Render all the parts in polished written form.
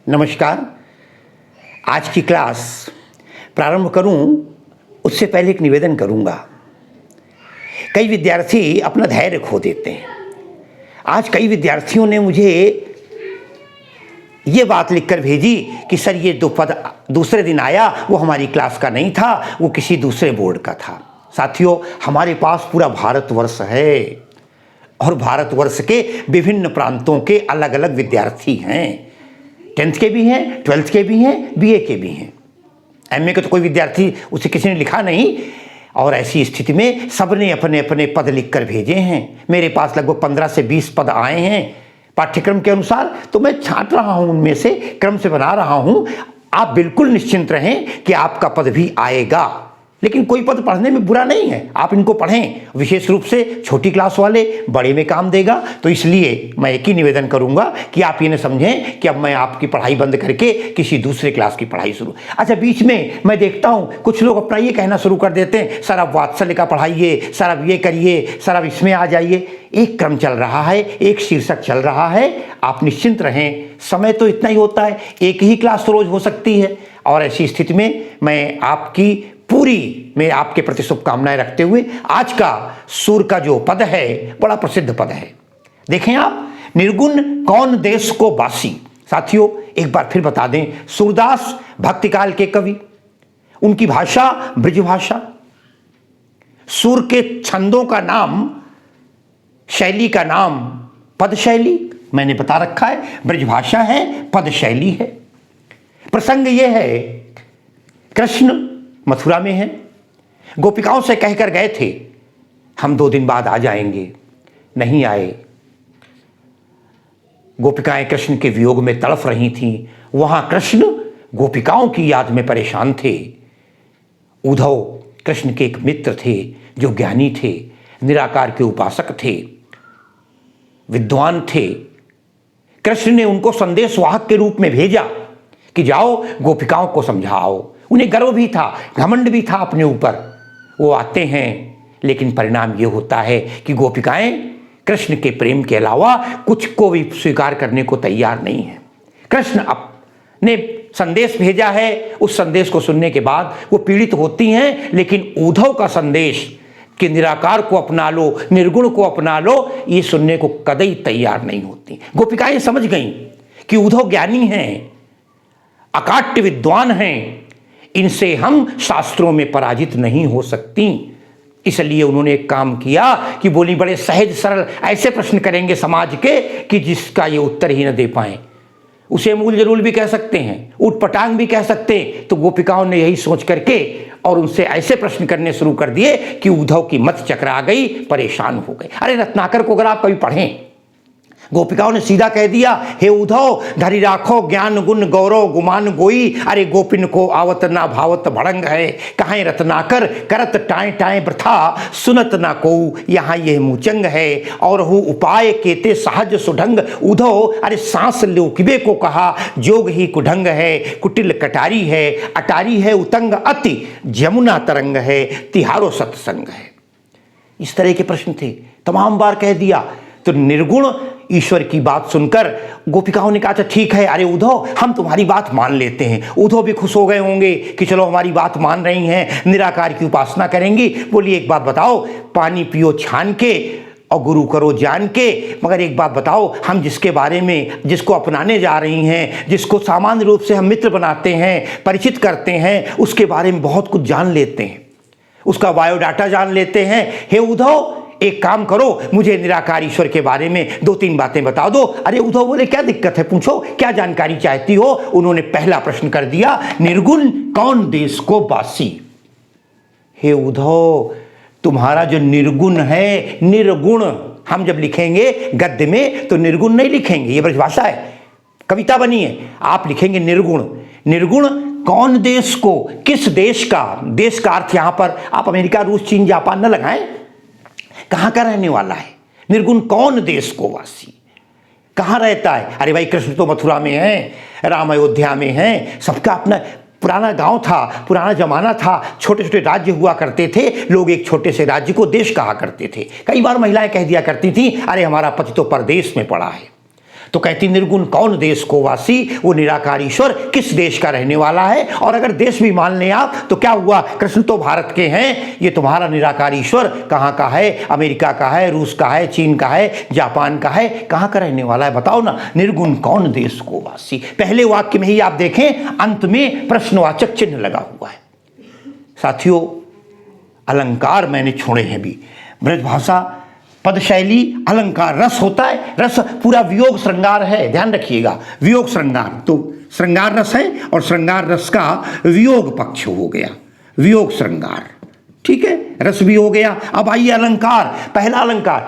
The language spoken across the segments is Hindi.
नमस्कार। आज की क्लास प्रारंभ करूं उससे पहले एक निवेदन करूंगा। कई विद्यार्थी अपना धैर्य खो देते हैं। आज कई विद्यार्थियों ने मुझे ये बात लिखकर भेजी कि सर ये दो पद दूसरे दिन आया, वो हमारी क्लास का नहीं था, वो किसी दूसरे बोर्ड का था। साथियों, हमारे पास पूरा भारतवर्ष है और भारतवर्ष के विभिन्न प्रांतों के अलग अलग विद्यार्थी हैं। 10th के भी हैं, 12th के भी हैं, बीए के भी हैं। एमए का तो कोई विद्यार्थी उसे किसी ने लिखा नहीं। और ऐसी स्थिति में सबने अपने अपने पद लिखकर भेजे हैं। मेरे पास लगभग 15 से 20 पद आए हैं पाठ्यक्रम के अनुसार, तो मैं छांट रहा हूं, उनमें से क्रम से बना रहा हूं। आप बिल्कुल निश्चिंत रहें कि आपका पद भी आएगा। लेकिन कोई पद पढ़ने में बुरा नहीं है, आप इनको पढ़ें। विशेष रूप से छोटी क्लास वाले बड़े में काम देगा। तो इसलिए मैं एक ही निवेदन करूंगा कि आप ये न समझें कि अब मैं आपकी पढ़ाई बंद करके किसी दूसरे क्लास की पढ़ाई शुरू। अच्छा, बीच में मैं देखता हूं कुछ लोग अपना ये कहना शुरू कर देते हैं, सर आप वात्सल्य का पढ़ाइए, सर आप ये करिए, सर आप इसमें आ जाइए। एक क्रम चल रहा है, एक शीर्षक चल रहा है, आप निश्चिंत रहें। समय तो इतना ही होता है, एक ही क्लास रोज हो सकती है। और ऐसी स्थिति में मैं आपके प्रति शुभकामनाएं रखते हुए आज का सूर का जो पद है बड़ा प्रसिद्ध पद है। देखें आप, निर्गुण कौन देश को बासी। साथियों, एक बार फिर बता दें, सूरदास भक्तिकाल के कवि, उनकी भाषा ब्रजभाषा। सूर के छंदों का नाम, शैली का नाम पद शैली, मैंने बता रखा है। ब्रजभाषा है, पद शैली है। प्रसंग यह है, कृष्ण मथुरा में हैं, गोपिकाओं से कहकर गए थे हम 2 दिन बाद आ जाएंगे, नहीं आए। गोपिकाएं कृष्ण के वियोग में तड़फ रही थीं। वहां कृष्ण गोपिकाओं की याद में परेशान थे। उद्धव कृष्ण के एक मित्र थे जो ज्ञानी थे, निराकार के उपासक थे, विद्वान थे। कृष्ण ने उनको संदेशवाहक के रूप में भेजा कि जाओ गोपिकाओं को समझाओ। उन्हें गर्व भी था, घमंड भी था अपने ऊपर। वो आते हैं, लेकिन परिणाम ये होता है कि गोपिकाएं कृष्ण के प्रेम के अलावा कुछ को भी स्वीकार करने को तैयार नहीं है। कृष्ण अपने संदेश भेजा है, उस संदेश को सुनने के बाद वो पीड़ित होती हैं, लेकिन उद्धव का संदेश कि निराकार को अपना लो, निर्गुण को अपना लो, ये सुनने को कतई तैयार नहीं होती। गोपिकाएं समझ गईं कि उद्धव ज्ञानी हैं, अकाट्य विद्वान हैं, इनसे हम शास्त्रों में पराजित नहीं हो सकती। इसलिए उन्होंने एक काम किया कि बोली, बड़े सहज सरल ऐसे प्रश्न करेंगे समाज के कि जिसका ये उत्तर ही न दे पाए। उसे मूल जरूल भी कह सकते हैं, उटपटांग भी कह सकते हैं। तो गोपिकाओं ने यही सोच करके और उनसे ऐसे प्रश्न करने शुरू कर दिए कि उद्धव की मत चकरा गई, परेशान हो गए। अरे रत्नाकर को अगर आप कभी पढ़ें, गोपिकाओं ने सीधा कह दिया, हे उद्धव धरि राखो ज्ञान गुण गौरव गुमान गोई। अरे गोपिन को आवत ना भावत भड़ंग है, कहां रत्नाकर करत टाए टाए वृथा, सुनत ना को यहाँ यह मुचंग है। और हु उपाय केते सहज सुढंग। उद्धव अरे सांस लोकिबे को कहा, जोग ही कुढंग है, कुटिल कटारी है, अटारी है उतंग अति, जमुना तरंग है, तिहारो सत्संग है। इस तरह के प्रश्न थे, तमाम बार कह दिया। तो निर्गुण ईश्वर की बात सुनकर गोपिकाओं ने कहा, अच्छा ठीक है, अरे उद्धव हम तुम्हारी बात मान लेते हैं। उद्धव भी खुश हो गए होंगे कि चलो हमारी बात मान रही हैं, निराकार की उपासना करेंगी। बोली, एक बात बताओ, पानी पियो छान के और गुरु करो जान के, मगर एक बात बताओ, हम जिसके बारे में, जिसको अपनाने जा रही हैं, जिसको सामान्य रूप से हम मित्र बनाते हैं, परिचित करते हैं, उसके बारे में बहुत कुछ जान लेते हैं, उसका बायोडाटा जान लेते हैं। हे उद्धव एक काम करो, मुझे निराकार ईश्वर के बारे में 2-3 बातें बता दो। अरे उद्धव बोले, क्या दिक्कत है, पूछो, क्या जानकारी चाहती हो। उन्होंने पहला प्रश्न कर दिया, निर्गुण कौन देश को बासी। हे उद्धव, तुम्हारा जो निर्गुण है, निर्गुण हम जब लिखेंगे गद्य में तो निर्गुण नहीं लिखेंगे, ये ब्रजभाषा है, कविता बनी है, आप लिखेंगे निर्गुण। निर्गुण कौन देश को, किस देश का, देश का अर्थ यहां पर आप अमेरिका रूस चीन जापान न लगाएं, कहां का रहने वाला है। निर्गुण कौन देश को वासी, कहां रहता है। अरे भाई, कृष्ण तो मथुरा में है, राम अयोध्या में है, सबका अपना पुराना गांव था, पुराना जमाना था, छोटे छोटे राज्य हुआ करते थे। लोग एक छोटे से राज्य को देश कहा करते थे। कई बार महिलाएं कह दिया करती थी, अरे हमारा पति तो परदेश में पड़ा है। तो कहती निर्गुण कौन देश को वासी, वो निराकार ईश्वर किस देश का रहने वाला है। और अगर देश भी मान लें आप तो क्या हुआ, कृष्ण तो भारत के हैं, ये तुम्हारा निराकार ईश्वर कहाँ का है, अमेरिका का है, रूस का है, चीन का है, जापान का है, कहाँ का रहने वाला है बताओ ना। निर्गुण कौन देश को वासी, पहले वाक्य में ही आप देखें अंत में प्रश्नवाचक चिन्ह लगा हुआ है। साथियों अलंकार मैंने छोड़े हैं भी, ब्रज भाषा पद शैली अलंकार, रस होता है, रस पूरा वियोग श्रृंगार है, ध्यान रखिएगा, वियोग श्रृंगार, तो श्रृंगार रस है और श्रृंगार रस का वियोग पक्ष हो गया, वियोग श्रृंगार, ठीक है, रस भी हो गया। अब आइए अलंकार, पहला अलंकार,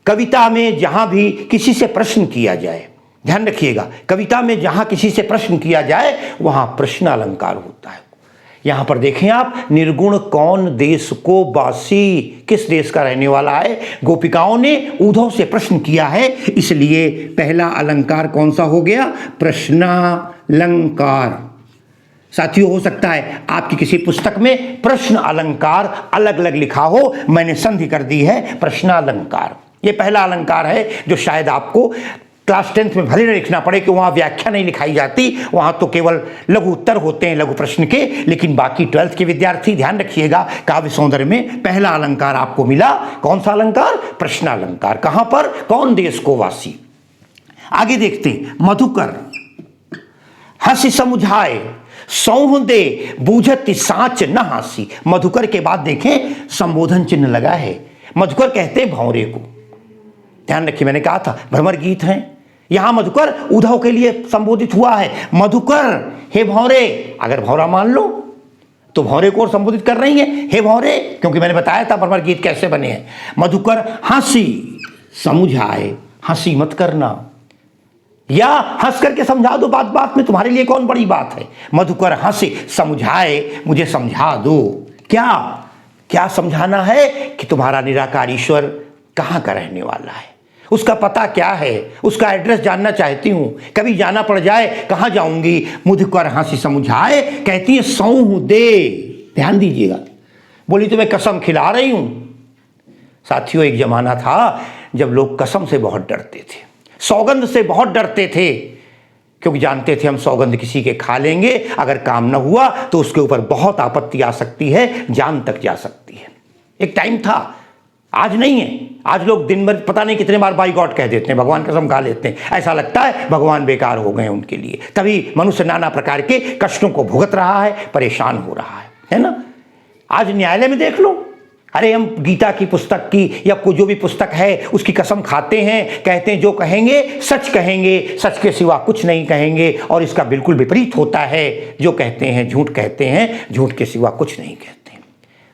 कविता में जहां भी किसी से प्रश्न किया जाए, ध्यान रखिएगा, कविता में जहां किसी से प्रश्न किया जाए वहां प्रश्न अलंकार होता है। यहां पर देखें आप, निर्गुण कौन देश को वासी, किस देश का रहने वाला है। गोपिकाओं ने उद्धव से प्रश्न किया है, इसलिए पहला अलंकार कौन सा हो गया, प्रश्नालंकार। साथियों हो सकता है आपकी किसी पुस्तक में प्रश्न अलंकार अलग अलग लिखा हो, मैंने संधि कर दी है प्रश्नालंकार। ये पहला अलंकार है जो शायद आपको क्लास 10th में भले न लिखना पड़े कि वहाँ व्याख्या नहीं लिखाई जाती, वहाँ तो केवल लघु उत्तर होते हैं लघु प्रश्न के, लेकिन बाकी 12th के विद्यार्थी ध्यान रखिएगा, काव्य सौंदर्य में पहला अलंकार आपको मिला, कौन सा अलंकार, प्रश्नालंकार। कहाँ पर, कौन देश को वासी। आगे देखते हैं, मधुकर हंसी समुझाए सौह दे बूझत साँच न हासी। मधुकर के बाद देखें संबोधन चिन्ह लगा है, मधुकर कहते हैं भंवरे को, ध्यान रखिए मैंने कहा था भ्रमर गीत हैं, यहां मधुकर उद्धव के लिए संबोधित हुआ है, मधुकर हे भंवरे, अगर भंवरा मान लो तो भंवरे को संबोधित कर रही है, हे भंवरे, क्योंकि मैंने बताया था भ्रमर गीत कैसे बने हैं। मधुकर हंसी समझाए, हंसी मत करना, या हंस करके समझा दो, बात बात में तुम्हारे लिए कौन बड़ी बात है। मधुकर हंसी समझाए, मुझे समझा दो, क्या क्या समझाना है कि तुम्हारा निराकार ईश्वर कहाँ का रहने वाला है, उसका पता क्या है, उसका एड्रेस जानना चाहती हूं, कभी जाना पड़ जाए कहाँ जाऊंगी। मधुकर हंसी समझाए, कहती है सौह दे, ध्यान दीजिएगा, बोली तो मैं कसम खिला रही हूं। साथियों एक जमाना था जब लोग कसम से बहुत डरते थे, सौगंध से बहुत डरते थे, क्योंकि जानते थे हम सौगंध किसी के खा लेंगे, अगर काम न हुआ तो उसके ऊपर बहुत आपत्ति आ सकती है, जान तक जा सकती है। एक टाइम था, आज नहीं है, आज लोग दिन भर पता नहीं कितने बार बाई गॉड कह देते हैं, भगवान कसम खा लेते हैं, ऐसा लगता है भगवान बेकार हो गए उनके लिए। तभी मनुष्य नाना प्रकार के कष्टों को भुगत रहा है, परेशान हो रहा है ना। आज न्यायालय में देख लो, अरे हम गीता की पुस्तक की या कोई जो भी पुस्तक है उसकी कसम खाते हैं, कहते हैं जो कहेंगे सच कहेंगे, सच के सिवा कुछ नहीं कहेंगे, और इसका बिल्कुल विपरीत होता है, जो कहते हैं झूठ कहते हैं, झूठ के सिवा कुछ नहीं कहते।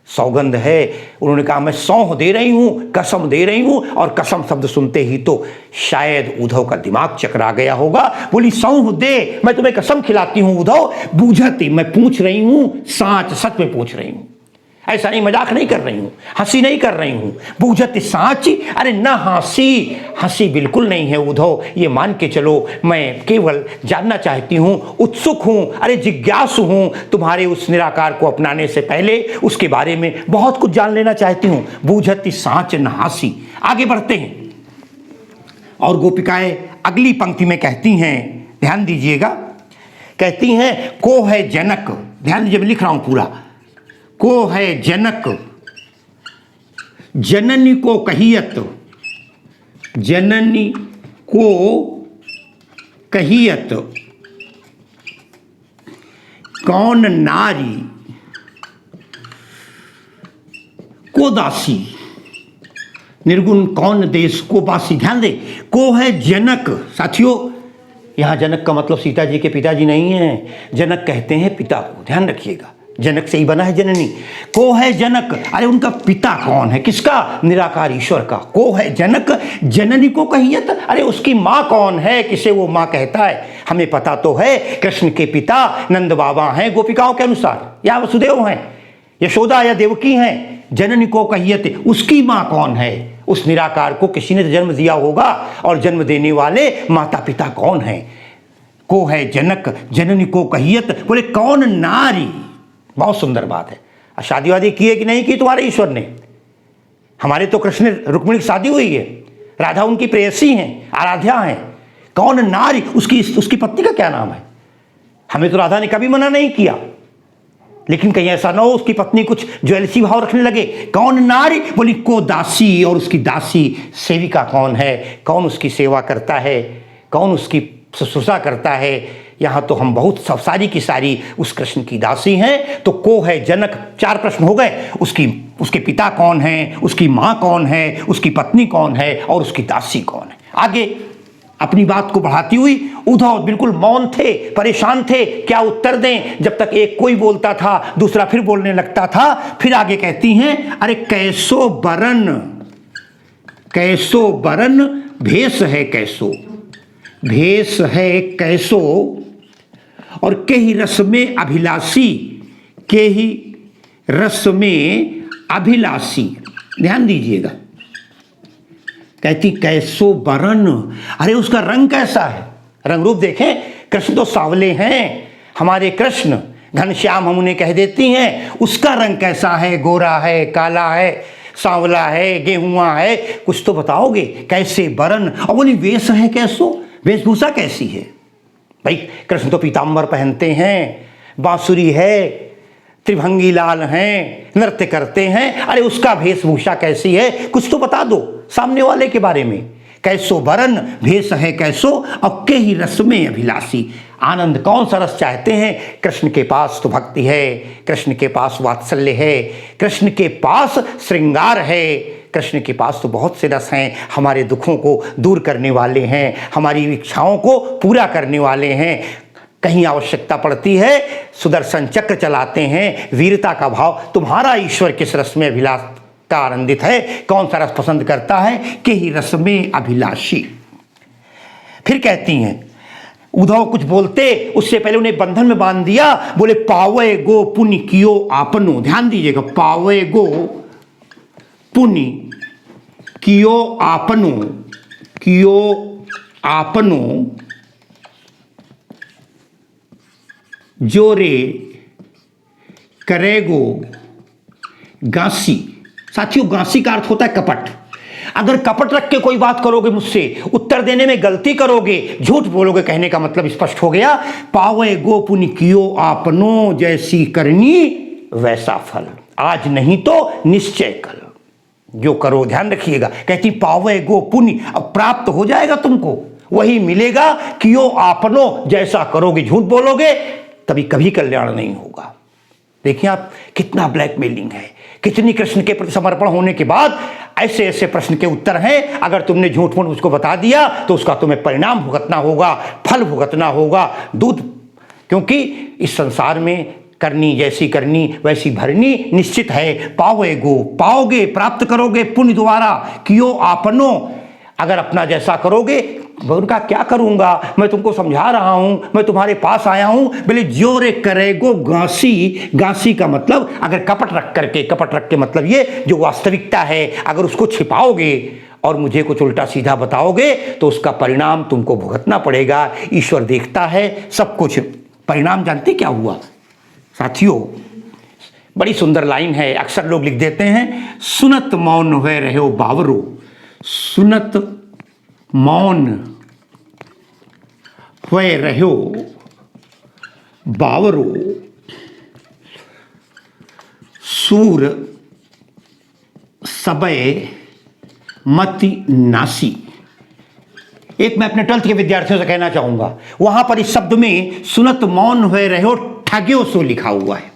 सौगंध है, उन्होंने कहा मैं सौंह दे रही हूं, कसम दे रही हूं, और कसम शब्द सुनते ही तो शायद उद्धव का दिमाग चकरा गया होगा। बोली सौंह दे, मैं तुम्हें कसम खिलाती हूं उद्धव, बूझती, मैं पूछ रही हूं साँच, सच में पूछ रही हूं, ऐसा नहीं, मजाक नहीं कर रही हूं, हंसी नहीं कर रही हूं। बूझत साँच, अरे ना हंसी, हंसी बिल्कुल नहीं है उद्धव, ये मान के चलो, मैं केवल जानना चाहती हूं, उत्सुक हूं, अरे जिज्ञासु हूं, तुम्हारे उस निराकार को अपनाने से पहले उसके बारे में बहुत कुछ जान लेना चाहती हूं। बूझत साँच न हासी। आगे बढ़ते हैं, और गोपिकाएं अगली पंक्ति में कहती हैं, ध्यान दीजिएगा, कहती हैं को है जनक, ध्यान दीजिए मैं लिख रहा हूं पूरा, को है जनक जननी को कहियत, जननी को कहियत, कौन नारी को दासी। निर्गुण कौन देश को वासी, ध्यान दे, को है जनक। साथियों यहां जनक का मतलब सीता जी के पिताजी नहीं है, जनक कहते हैं पिता को, ध्यान रखिएगा, जनक से ही बना है जननी। को है जनक, अरे उनका पिता कौन है, किसका, निराकार ईश्वर का। को है जनक जननी को कहियत, अरे उसकी माँ कौन है, किसे वो माँ कहता है। हमें पता तो है कृष्ण के पिता नंद बाबा हैं गोपिकाओं के अनुसार, या वसुदेव हैं, यशोदा या देवकी हैं। जननी को कहियत, उसकी माँ कौन है, उस निराकार को किसी ने जन्म दिया होगा, और जन्म देने वाले माता पिता कौन है। को है जनक जननी को कहियत, बोले कौन नारी। बहुत सुंदर बात है। शादी वादी की है कि नहीं की तुम्हारे ईश्वर ने। हमारे तो कृष्ण रुक्मिणी की शादी हुई है, राधा उनकी प्रेयसी हैं, आराध्या हैं, कौन नारी, उसकी पत्नी का क्या नाम है? हमें तो राधा ने कभी मना नहीं किया, लेकिन कहीं ऐसा ना हो उसकी पत्नी कुछ ज्वेलसी भाव रखने लगे। कौन नारी, बोली को दासी, और उसकी दासी सेविका कौन है, कौन उसकी सेवा करता है, कौन उसकी शुश्रूषा करता है। यहाँ तो हम बहुत सब सारी की सारी उस कृष्ण की दासी हैं। तो को है जनक, 4 प्रश्न हो गए। उसके पिता कौन है, उसकी माँ कौन है, उसकी पत्नी कौन है और उसकी दासी कौन है। आगे अपनी बात को बढ़ाती हुई उद्धव बिल्कुल मौन थे, परेशान थे, क्या उत्तर दें। जब तक एक कोई बोलता था दूसरा फिर बोलने लगता था। फिर आगे कहती हैं, अरे कैसो बरन भेष है कैसो, भेष है कैसो, और के ही रस में अभिलाषी, के ही रस में अभिलाषी। ध्यान दीजिएगा, कहती कैसो बरन, अरे उसका रंग कैसा है। रंग रूप देखें, कृष्ण तो सांवले हैं, हमारे कृष्ण घनश्याम हम उन्हें कह देती हैं। उसका रंग कैसा है, गोरा है, काला है, सांवला है, गेहुआ है, कुछ तो बताओगे। कैसे बरन, और बोली वेश है कैसो, वेशभूषा कैसी है। भाई कृष्ण तो पीताम्बर पहनते हैं, बांसुरी है, त्रिभंगी लाल हैं, नृत्य करते हैं। अरे उसका वेशभूषा कैसी है, कुछ तो बता दो सामने वाले के बारे में। कैसो बरन भेष है कैसो, और के ही रस में अभिलाषी। आनंद कौन सा रस चाहते हैं? कृष्ण के पास तो भक्ति है, कृष्ण के पास वात्सल्य है, कृष्ण के पास श्रृंगार है, कृष्ण के पास तो बहुत से रस हैं। हमारे दुखों को दूर करने वाले हैं, हमारी इच्छाओं को पूरा करने वाले हैं। कहीं आवश्यकता पड़ती है सुदर्शन चक्र चलाते हैं, वीरता का भाव। तुम्हारा ईश्वर किस रस में अभिलाष का आनंदित है, कौन सा रस पसंद करता है? के ही रस में अभिलाषी। फिर कहती हैं, उद्धव कुछ बोलते उससे पहले उन्हें बंधन में बांध दिया। बोले पावे गो पुण्य कियो आपनो। ध्यान दीजिएगा, पावे गो पुण्य कियो आपनो, कियो आपनो, जोरे करेगो गांसी। साथियों, गांसी का अर्थ होता है कपट। अगर कपट रख के कोई बात करोगे मुझसे, उत्तर देने में गलती करोगे, झूठ बोलोगे, कहने का मतलब स्पष्ट हो गया। पावे गो पुण्य कियो आपनो, जैसी करनी वैसा फल, आज नहीं तो निश्चय कल। जो करो ध्यान रखिएगा। कहती पावे गो पुण्य, अब प्राप्त हो जाएगा तुमको, वही मिलेगा। कियो आपनो, जैसा करोगे, झूठ बोलोगे, तभी कभी कल्याण नहीं होगा। देखिए आप, कितना ब्लैकमेलिंग है, कितनी कृष्ण के प्रति समर्पण होने के बाद ऐसे ऐसे प्रश्न के उत्तर हैं। अगर तुमने झूठ मूठ उसको बता दिया तो उसका तुम्हें परिणाम भुगतना होगा, फल भुगतना होगा, दूध। क्योंकि इस संसार में करनी जैसी करनी वैसी भरनी निश्चित है। पाओगे गो, पाओगे, प्राप्त करोगे पुण्य द्वारा। कियो आपनो, अगर अपना जैसा करोगे। उनका क्या करूंगा, मैं तुमको समझा रहा हूं, मैं तुम्हारे पास आया हूं। बोले जोरे करेगो गांसी। गांसी का मतलब अगर कपट रख करके, कपट रख के मतलब ये जो वास्तविकता है, अगर उसको छिपाओगे और मुझे कुछ उल्टा सीधा बताओगे तो उसका परिणाम तुमको भुगतना पड़ेगा। ईश्वर देखता है सब कुछ। परिणाम जानते क्या हुआ साथियों? बड़ी सुंदर लाइन है, अक्सर लोग लिख देते हैं, सुनत मौन हुए रहो बावरो। सुनत मौन हुए रहो बावरो, सूर सबय मति नासी। एक मैं अपने 12th के विद्यार्थियों से कहना चाहूंगा, वहां पर इस शब्द में सुनत मौन हुए रहो ठग्यो सो लिखा हुआ है,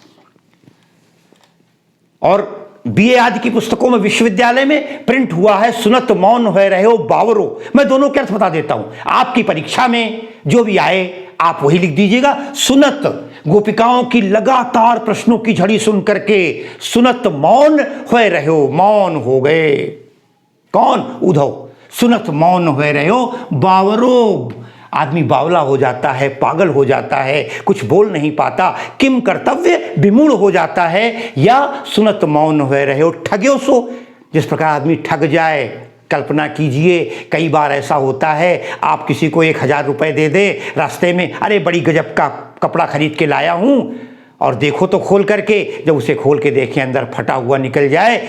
और बीए आदि की पुस्तकों में विश्वविद्यालय में प्रिंट हुआ है सुनत मौन हुए रहो बावरो। मैं दोनों के अर्थ बता देता हूं, आपकी परीक्षा में जो भी आए आप वही लिख दीजिएगा। सुनत, गोपिकाओं की लगातार प्रश्नों की झड़ी सुन करके सुनत मौन हुए रहो, मौन हो गए। कौन? उद्धव। सुनत मौन हुए रहो बावरो, आदमी बावला हो जाता है, पागल हो जाता है, कुछ बोल नहीं पाता, किम कर्तव्य विमूढ़ हो जाता है। या सुनत मौन हुए रहो ठग्यो सो, जिस प्रकार आदमी ठग जाए। कल्पना कीजिए, कई बार ऐसा होता है, आप किसी को 1000 रुपए दे दे रास्ते में, अरे बड़ी गजब का कपड़ा खरीद के लाया हूं, और देखो तो खोल करके, जब उसे खोल के देखें अंदर फटा हुआ निकल जाए,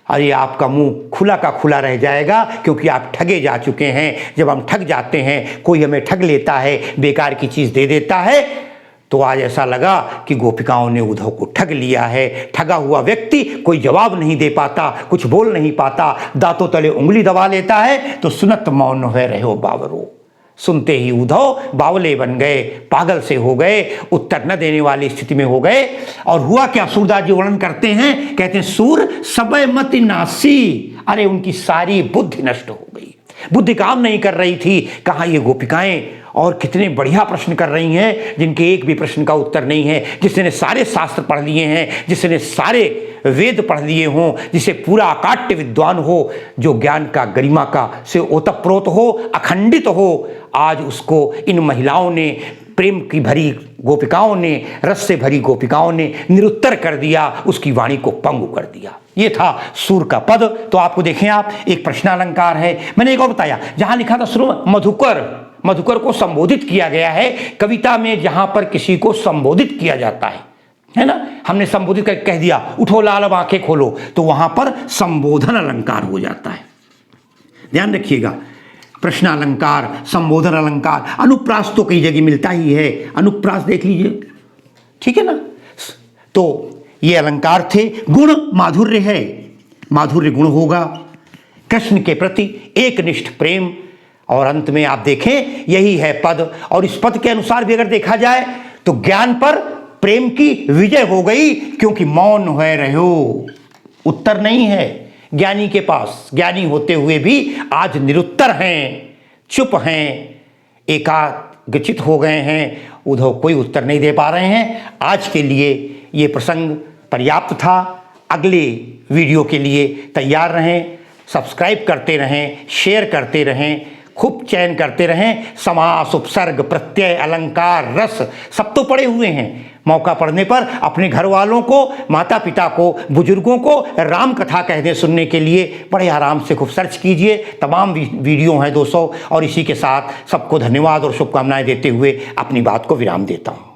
अरे आपका मुंह खुला का खुला रह जाएगा, क्योंकि आप ठगे जा चुके हैं। जब हम ठग जाते हैं, कोई हमें ठग लेता है, बेकार की चीज़ दे देता है, तो आज ऐसा लगा कि गोपिकाओं ने उद्धव को ठग लिया है। ठगा हुआ व्यक्ति कोई जवाब नहीं दे पाता, कुछ बोल नहीं पाता, दांतों तले उंगली दबा लेता है। तो सुनत मौन है रहो बावरो। सुनते ही उद्धव बावले बन गए, पागल से हो गए, उत्तर न देने वाली स्थिति में हो गए। और हुआ क्या, सूरदास जी वर्णन करते हैं, कहते हैं सूर सबय मति नासी। अरे उनकी सारी बुद्धि नष्ट हो गई, बुद्धि काम नहीं कर रही थी। कहाँ ये गोपिकाएं, और कितने बढ़िया प्रश्न कर रही हैं, जिनके एक भी प्रश्न का उत्तर नहीं है। जिसने सारे शास्त्र पढ़ लिए हैं, जिसने सारे वेद पढ़ लिए हों, जिसे पूरा अकाट्य विद्वान हो, जो ज्ञान का गरिमा का से ओतप्रोत हो, अखंडित हो, आज उसको इन महिलाओं ने, प्रेम की भरी गोपिकाओं ने, रस से भरी गोपिकाओं ने निरुत्तर कर दिया, उसकी वाणी को पंगु कर दिया। ये था सूर का पद। तो आपको देखें, आप एक प्रश्नालंकार है। मैंने एक और बताया, जहां लिखा था शुरू मधुकर, मधुकर को संबोधित किया गया है। कविता में जहां पर किसी को संबोधित किया जाता है ना, हमने संबोधित करके कह दिया उठो लाल अब आंखें खोलो, तो वहां पर संबोधन अलंकार हो जाता है। ध्यान रखिएगा, प्रश्न अलंकार, संबोधन अलंकार, अनुप्रास तो कई जगह मिलता ही है। अनुप्रास देख लीजिए, ठीक है ना। तो ये अलंकार थे। गुण माधुर्य है, माधुर्य गुण होगा, कृष्ण के प्रति एकनिष्ठ प्रेम। और अंत में आप देखें, यही है पद। और इस पद के अनुसार भी अगर देखा जाए तो ज्ञान पर प्रेम की विजय हो गई, क्योंकि मौन है रहो, उत्तर नहीं है ज्ञानी के पास। ज्ञानी होते हुए भी आज निरुत्तर हैं, चुप हैं, एकाग्रचित हो गए हैं। उद्धव कोई उत्तर नहीं दे पा रहे हैं। आज के लिए ये प्रसंग पर्याप्त था। अगले वीडियो के लिए तैयार रहें, सब्सक्राइब करते रहें, शेयर करते रहें, खूब चयन करते रहें। समास, उपसर्ग, प्रत्यय, अलंकार, रस सब तो पड़े हुए हैं। मौका पड़ने पर अपने घर वालों को, माता पिता को, बुजुर्गों को राम कथा कहने सुनने के लिए बड़े आराम से खूब सर्च कीजिए। तमाम वीडियो हैं 200। और इसी के साथ सबको धन्यवाद और शुभकामनाएं देते हुए अपनी बात को विराम देता हूँ।